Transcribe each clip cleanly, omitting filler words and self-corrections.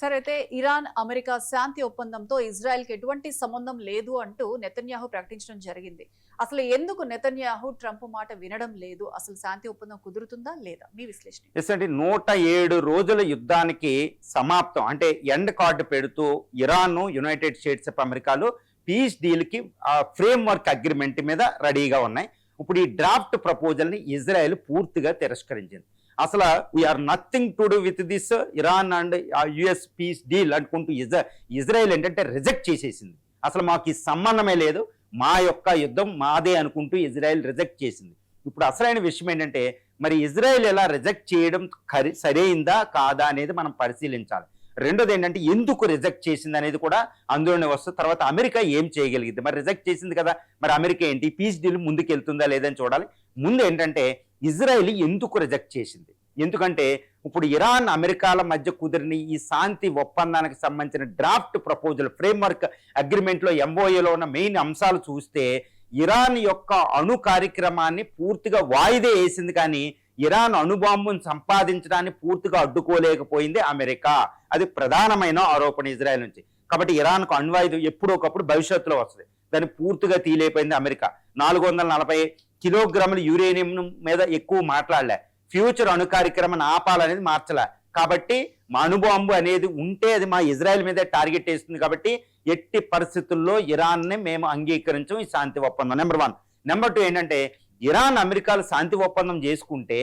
సరే అయితే Iran America శాంతి ఒప్పందంతో ఇజ్రాయెల్కి ఎటువంటి సంబంధం లేదు అంటూ నెతన్యాహు ప్రకటించడం జరిగింది. అసలు ఎందుకు నెతన్యాహు ట్రంప్ మాట వినడం లేదు? అసలు శాంతి ఒప్పందం కుదురుతుందా లేదా? మీ విశ్లేషణ. ఎస్ అండి. 107 రోజుల యుద్ధానికి సమాప్తం అంటే ఎండ్ కార్డు పెడుతూ ఇరాన్, యునైటెడ్ స్టేట్స్ ఆఫ్ అమెరికాలు పీస్ డీల్ కి ఫ్రేమ్ వర్క్ అగ్రిమెంట్ మీద రెడీగా ఉన్నాయి. ఇప్పుడు ఈ డ్రాఫ్ట్ ప్రపోజల్ ని ఇజ్రాయెల్ పూర్తిగా తిరస్కరించింది. అసలు we're nothing to do with this Iran and US peace deal అనుకుంటూ ఇజ్రాయెల్ ఏంటంటే రిజెక్ట్ చేసేసింది. అసలు మాకు ఈ సంబంధమే లేదు, మా యొక్క యుద్ధం మాదే అనుకుంటూ ఇజ్రాయెల్ రిజెక్ట్ చేసింది. ఇప్పుడు అసలైన విషయం ఏంటంటే మరి ఇజ్రాయెల్ ఎలా రిజెక్ట్ చేయడం సరైందా కాదా అనేది మనం పరిశీలించాలి. రెండోది ఏంటంటే ఎందుకు రిజెక్ట్ చేసింది అనేది కూడా అందులోనే వస్తుంది. తర్వాత అమెరికా ఏం చేయగలిగింది? మరి రిజెక్ట్ చేసింది కదా, మరి అమెరికా ఏంటి పీస్ డీల్ ముందుకు వెళ్తుందా లేదని చూడాలి. ముందు ఏంటంటే ఇజ్రాయెల్ ఎందుకు రిజెక్ట్ చేసింది? ఎందుకంటే ఇప్పుడు ఇరాన్ అమెరికాల మధ్య కుదిరిన ఈ శాంతి ఒప్పందానికి సంబంధించిన డ్రాఫ్ట్ ప్రపోజల్ ఫ్రేమ్వర్క్ అగ్రిమెంట్లో ఎంఓఏలో ఉన్న మెయిన్ అంశాలు చూస్తే ఇరాన్ యొక్క అణు కార్యక్రమాన్ని పూర్తిగా వాయిదా వేసింది, కానీ ఇరాన్ అణుబాంబును సంపాదించడాన్ని పూర్తిగా అడ్డుకోలేకపోయింది అమెరికా. అది ప్రధానమైన ఆరోపణ ఇజ్రాయెల్ నుంచి. కాబట్టి ఇరాన్కు అణ్వాయుధం ఎప్పుడో ఒకప్పుడు భవిష్యత్తులో వస్తుంది, దాన్ని పూర్తిగా తీలేపోయింది అమెరికా. 440 కిలోగ్రాముల యురేనియం మీద ఎక్కువ మాట్లాడలే, ఫ్యూచర్ అణు కార్యక్రమాన్ని ఆపాలనేది మార్చలే. కాబట్టి మా అణుబాంబు అనేది ఉంటే అది మా ఇజ్రాయెల్ మీదే టార్గెట్ వేస్తుంది. కాబట్టి ఎట్టి పరిస్థితుల్లో ఇరాన్ని మేము అంగీకరించం ఈ శాంతి ఒప్పందం. నెంబర్ 1. నెంబర్ 2 ఏంటంటే ఇరాన్ అమెరికాలు శాంతి ఒప్పందం చేసుకుంటే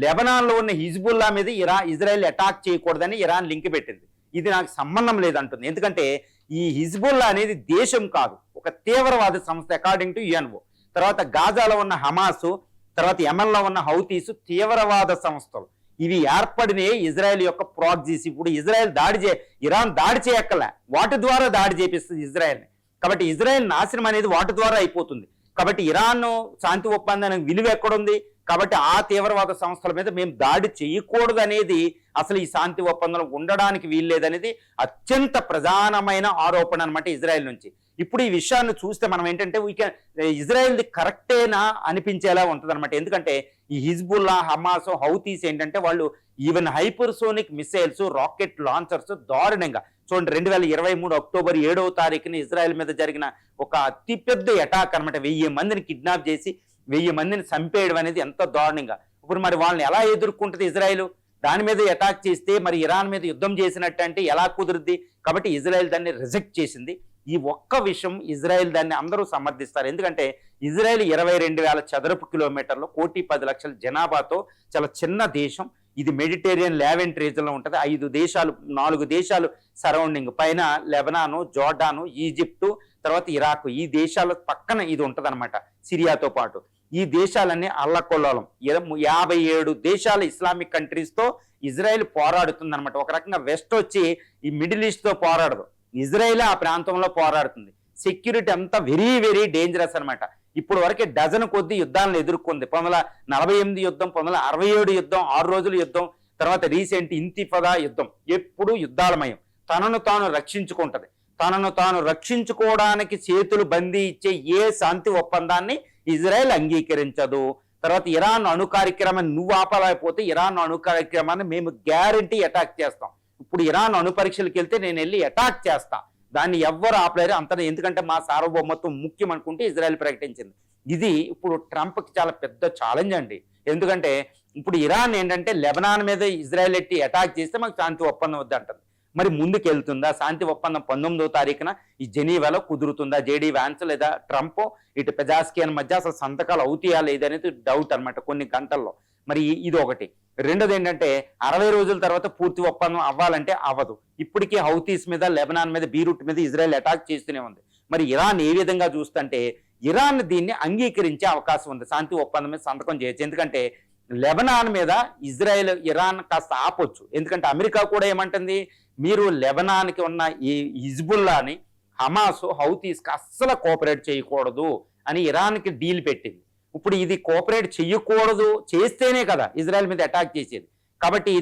లెబనాన్లో ఉన్న హిజ్బుల్లా మీద ఇజ్రాయెల్ అటాక్ చేయకూడదని ఇరాన్ లింక్ పెట్టింది. ఇది నాకు సంబంధం లేదంటుంది. ఎందుకంటే ఈ హిజ్బుల్లా అనేది దేశం కాదు, ఒక తీవ్రవాద సంస్థ అకార్డింగ్ టు యుఎన్ఓ. తర్వాత గాజాలో ఉన్న హమాసు, తర్వాత యెమెన్లో ఉన్న హౌతీస్ తీవ్రవాద సంస్థలు. ఇవి ఏర్పడినే ఇజ్రాయెల్ యొక్క ప్రాక్సీస్. ఇప్పుడు ఇజ్రాయెల్ ఇరాన్ దాడి చేయక్కలే, వాటి ద్వారా దాడి చేపిస్తుంది ఇజ్రాయెల్ని. కాబట్టి ఇజ్రాయెల్ నాశనం అనేది వాటి ద్వారా అయిపోతుంది. కాబట్టి ఇరాన్ శాంతి ఒప్పందానికి విలువ ఎక్కడుంది? కాబట్టి ఆ తీవ్రవాద సంస్థల మీద మేము దాడి చేయకూడదు అనేది అసలు ఈ శాంతి ఒప్పందంలో ఉండడానికి వీల్లేదనేది అత్యంత ప్రధానమైన ఆరోపణ అనమాట ఇజ్రాయెల్ నుంచి. ఇప్పుడు ఈ విషయాన్ని చూస్తే మనం ఏంటంటే ఇజ్రాయెల్ది కరెక్టేనా అనిపించేలా ఉంటుంది అనమాట. ఎందుకంటే ఈ హిజ్బుల్లా, హమాస్, హౌతీస్ ఏంటంటే వాళ్ళు even hypersonic missiles, rocket launchers దారుణంగా చూడండి. 2023 అక్టోబర్ 7వ తారీఖున ఇజ్రాయెల్ మీద జరిగిన ఒక అతిపెద్ద అటాక్ అనమాట. 1000 మందిని కిడ్నాప్ చేసి 1000 మందిని చంపేయడం అనేది ఎంత దారుణంగా. ఇప్పుడు మరి వాళ్ళని ఎలా ఎదుర్కొంటుంది ఇజ్రాయెల్? దాని మీద అటాక్ చేస్తే మరి ఇరాన్ మీద యుద్ధం చేసినట్టు అంటే ఎలా కుదురుద్ది? కాబట్టి ఇజ్రాయెల్ దాన్ని రిజెక్ట్ చేసింది. ఈ ఒక్క విషయం ఇజ్రాయెల్ దాన్ని అందరూ సమర్థిస్తారు. ఎందుకంటే ఇజ్రాయెల్ 22,000 చదరపు కిలోమీటర్లు, 1,10,00,000 జనాభాతో చాలా చిన్న దేశం. ఇది మెడిటేరియన్ లెవెంట్ రీజన్లో ఉంటుంది. 4 దేశాలు సరౌండింగ్, పైన లెబనాను, జోర్డాను, ఈజిప్టు, తర్వాత ఇరాక్, ఈ దేశాల పక్కన ఇది ఉంటుంది అనమాట, సిరియాతో పాటు. ఈ దేశాలన్నీ అల్లకొల్లోలం. 57 దేశాల ఇస్లామిక్ కంట్రీస్తో ఇజ్రాయెల్ పోరాడుతుంది అనమాట. ఒక రకంగా వెస్ట్ వచ్చి ఈ మిడిల్ ఈస్ట్తో పోరాడదు, ఇజ్రాయెల్ ఆ ప్రాంతంలో పోరాడుతుంది. సెక్యూరిటీ అంతా వెరీ వెరీ డేంజరస్ అనమాట. ఇప్పుడు వరకే డజన్ కొద్ది యుద్ధాలను ఎదుర్కొంది. 1948 యుద్ధం, 1967 యుద్ధం, 6 రోజుల యుద్ధం, తర్వాత రీసెంట్ ఇంతిఫదా యుద్ధం. ఎప్పుడు యుద్ధాలమయం. తనను తాను రక్షించుకుంటది. తనను తాను రక్షించుకోవడానికి చేతులు బందీ ఇచ్చే ఏ శాంతి ఒప్పందాన్ని ఇజ్రాయెల్ అంగీకరించదు. తర్వాత ఇరాన్ అణు కార్యక్రమాన్ని నువ్వు ఆపలేకపోతే ఇరాన్ అణు కార్యక్రమాన్ని మేము గ్యారంటీ అటాక్ చేస్తాం. ఇప్పుడు ఇరాన్ అణు పరీక్షలకు వెళ్తే నేను వెళ్ళి అటాక్ చేస్తా, దాన్ని ఎవ్వరు ఆపలేరు అంత. ఎందుకంటే మా సార్వభౌమత్వం ముఖ్యం అనుకుంటే ఇజ్రాయెల్ ప్రకటించింది. ఇది ఇప్పుడు ట్రంప్కి చాలా పెద్ద ఛాలెంజ్ అండి. ఎందుకంటే ఇప్పుడు ఇరాన్ ఏంటంటే లెబనాన్ మీద ఇజ్రాయెల్ ఎట్టి అటాక్ చేస్తే మాకు శాంతి ఒప్పందం వద్దంటుంది. మరి ముందుకు వెళ్తుందా? శాంతి ఒప్పందం 19వ తారీఖున ఈ జెనీవాలో కుదురుతుందా? జేడీ వ్యాన్స్ లేదా ట్రంప్ ఇటు పెజాస్కియన్ మధ్య అసలు సంతకాలు అవుతాయా లేదనేది డౌట్ అనమాట కొన్ని గంటల్లో. మరి ఇది ఒకటి. రెండోది ఏంటంటే 60 రోజుల తర్వాత పూర్తి ఒప్పందం అవ్వాలంటే అవ్వదు. ఇప్పటికీ హౌతీస్ మీద, లెబనాన్ మీద, బీరూట్ మీద ఇజ్రాయెల్ అటాక్ చేస్తూనే ఉంది. మరి ఇరాన్ ఏ విధంగా చూస్తుంటే ఇరాన్ దీన్ని అంగీకరించే అవకాశం ఉంది, శాంతి ఒప్పందం మీద సంతకం చేయొచ్చు. ఎందుకంటే లెబనాన్ మీద ఇరాన్ కాస్త ఆపొచ్చు. ఎందుకంటే అమెరికా కూడా ఏమంటుంది, మీరు లెబనాన్కి ఉన్న ఈ హిజ్బుల్లాని, హమాస్, హౌతీస్కి అస్సలు కోఆపరేట్ చేయకూడదు అని ఇరాన్కి డీల్ పెట్టింది. ఇప్పుడు ఇది కోఆపరేట్ చేయకూడదు, చేస్తేనే కదా ఇజ్రాయెల్ మీద అటాక్ చేసేది. కాబట్టి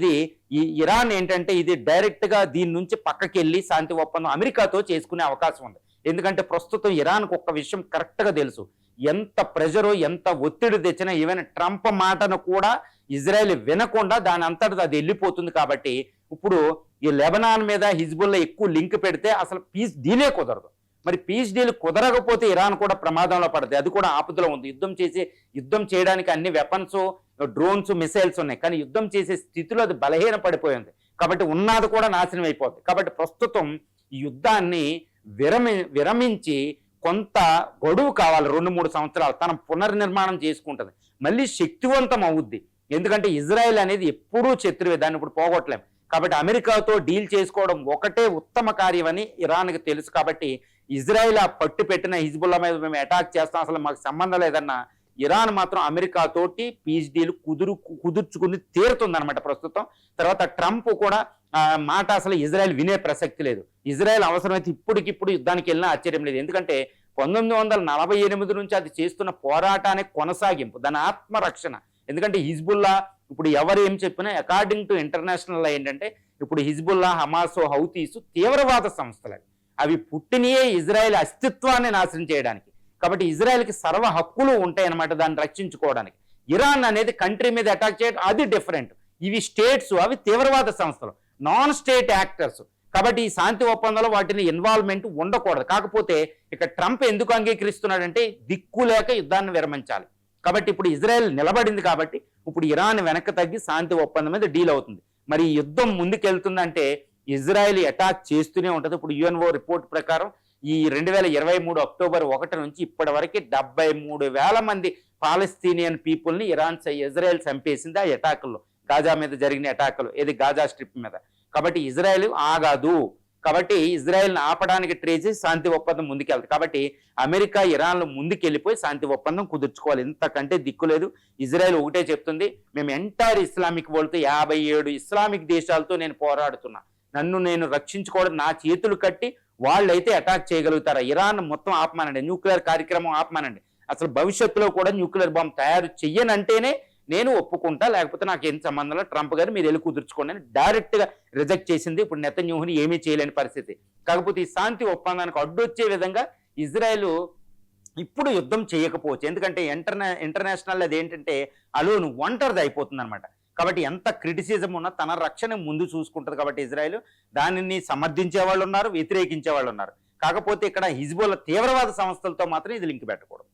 ఈ ఇరాన్ ఏంటంటే ఇది డైరెక్ట్గా దీని నుంచి పక్కకి వెళ్ళి శాంతి ఒప్పందం అమెరికాతో చేసుకునే అవకాశం ఉంది. ఎందుకంటే ప్రస్తుతం ఇరాన్కు ఒక్క విషయం కరెక్ట్గా తెలుసు, ఎంత ప్రెజరు, ఎంత ఒత్తిడి తెచ్చినా ఈవెన్ ట్రంప్ మాటను కూడా ఇజ్రాయెల్ వినకుండా దాని అంతటా అది వెళ్ళిపోతుంది. కాబట్టి ఇప్పుడు ఈ లెబనాన్ మీద హిజ్బుల్లా ఎక్కువ లింక్ పెడితే అసలు పీస్ డీలే కుదరదు. మరి పీస్ డీల్ కుదరకపోతే ఇరాన్ కూడా ప్రమాదంలో పడుతుంది, అది కూడా ఆపదలో ఉంది. యుద్ధం చేయడానికి అన్ని వెపన్స్, డ్రోన్స్, మిసైల్స్ ఉన్నాయి, కానీ యుద్ధం చేసే స్థితిలో అది బలహీన పడిపోయింది. కాబట్టి ఉన్నది కూడా నాశనం అయిపోతుంది. కాబట్టి ప్రస్తుతం ఈ యుద్ధాన్ని విరమించి కొంత గడువు కావాలి, 2-3 సంవత్సరాలు తన పునర్నిర్మాణం చేసుకుంటుంది, మళ్ళీ శక్తివంతం అవుద్ది. ఎందుకంటే ఇజ్రాయెల్ అనేది ఎప్పుడూ శత్రువే, దాన్ని ఇప్పుడు పోగొట్టలేం. కాబట్టి అమెరికాతో డీల్ చేసుకోవడం ఒకటే ఉత్తమ కార్యమని ఇరాన్కి తెలుసు. కాబట్టి ఇజ్రాయెల్ ఆ పట్టు పెట్టిన హిజ్బుల్లా మీద మేము అటాక్ చేస్తాం, అసలు మాకు సంబంధం లేదన్న ఇరాన్ మాత్రం అమెరికాతోటి పీస్ డీల్ కుదుర్చుకుని తీరుతుందన్నమాట ప్రస్తుతం. తర్వాత ట్రంప్ కూడా మాట అసలు ఇజ్రాయెల్ వినే ప్రసక్తి లేదు. ఇజ్రాయెల్ అవసరమైతే ఇప్పటికిప్పుడు యుద్ధానికి వెళ్ళినా ఆశ్చర్యం లేదు. ఎందుకంటే 1948 నుంచి అది చేస్తున్న పోరాటానికి కొనసాగింపు, దాని ఆత్మరక్షణ. ఎందుకంటే హిజ్బుల్లా ఇప్పుడు ఎవరు ఏం చెప్పినా అకార్డింగ్ టు ఇంటర్నేషనల్ ఏంటంటే ఇప్పుడు హిజ్బుల్లా, హమాస్, హౌతీస్ తీవ్రవాద సంస్థలు, అవి పుట్టినయే ఇజ్రాయెల్ అస్తిత్వాన్ని నాశనం చేయడానికి. కాబట్టి ఇజ్రాయెల్కి సర్వ హక్కులు ఉంటాయన్నమాట దాన్ని రక్షించుకోవడానికి. ఇరాన్ అనేది కంట్రీ మీద అటాక్ చేయడం అది డిఫరెంట్. ఇవి స్టేట్స్, అవి తీవ్రవాద సంస్థలు, నాన్ స్టేట్ యాక్టర్స్. కాబట్టి ఈ శాంతి ఒప్పందంలో వాటిని ఇన్వాల్వ్మెంట్ ఉండకూడదు. కాకపోతే ఇక ట్రంప్ ఎందుకు అంగీకరిస్తున్నాడంటే దిక్కు లేక యుద్ధాన్ని విరమించాలి. కాబట్టి ఇప్పుడు ఇజ్రాయెల్ నిలబడింది, కాబట్టి ఇప్పుడు ఇరాన్ వెనక్కి తగ్గి శాంతి ఒప్పందం మీద డీల్ అవుతుంది. మరి ఈ యుద్ధం ముందుకెళ్తుందంటే ఇజ్రాయెల్ అటాక్ చేస్తూనే ఉంటుంది. ఇప్పుడు యుఎన్ఓ రిపోర్ట్ ప్రకారం ఈ 2023 అక్టోబర్ 1 నుంచి ఇప్పటి వరకు 73,000 మంది పాలస్తీనియన్ పీపుల్ని ఇజ్రాయెల్ చంపేసింది ఆ అటాకుల్లో, గాజా మీద జరిగిన అటాకులు, ఏది గాజా స్ట్రిప్ మీద. కాబట్టి ఇజ్రాయెల్ ఆగాదు. కాబట్టి ఇజ్రాయెల్ని ఆపడానికి ట్రై చేసి శాంతి ఒప్పందం ముందుకెళ్తుంది. కాబట్టి అమెరికా, ఇరాన్లు ముందుకెళ్ళిపోయి శాంతి ఒప్పందం కుదుర్చుకోవాలి, ఇంతకంటే దిక్కులేదు. ఇజ్రాయెల్ ఒకటే చెప్తుంది, మేము ఎంటైర్ ఇస్లామిక్ వరల్డ్తో 57 ఇస్లామిక్ దేశాలతో నేను పోరాడుతున్నా, నన్ను నేను రక్షించుకోవడం నా చేతులు కట్టి వాళ్ళైతే అటాక్ చేయగలుగుతారా, ఇరాన్ మొత్తం ఆపమానండి, న్యూక్లియర్ కార్యక్రమం ఆపమానండి, అసలు భవిష్యత్తులో కూడా న్యూక్లియర్ బాంబు తయారు చెయ్యనంటేనే నేను ఒప్పుకుంటా, లేకపోతే నాకు ఏం సంబంధం లేదు, ట్రంప్ గారు మీరు వెళ్ళి కుదుర్చుకోండి అని డైరెక్ట్గా రిజెక్ట్ చేసింది. ఇప్పుడు నెతన్యాహుని ఏమీ చేయలేని పరిస్థితి. కాకపోతే ఈ శాంతి ఒప్పందానికి అడ్డొచ్చే విధంగా ఇజ్రాయెల్ ఇప్పుడు యుద్ధం చేయకపోవచ్చు. ఎందుకంటే ఇంటర్నేషనల్ అది ఏంటంటే అలోన్ ఒంటరిది అయిపోతుంది అనమాట. కాబట్టి ఎంత క్రిటిసిజం ఉన్నా తన రక్షణ ముందు చూసుకుంటుంది. కాబట్టి ఇజ్రాయెల్ దానిని సమర్థించే వాళ్ళు ఉన్నారు, వ్యతిరేకించే వాళ్ళు ఉన్నారు. కాకపోతే ఇక్కడ హిజ్బుల్లా తీవ్రవాద సంస్థలతో మాత్రం ఇది లింక్ పెట్టకూడదు.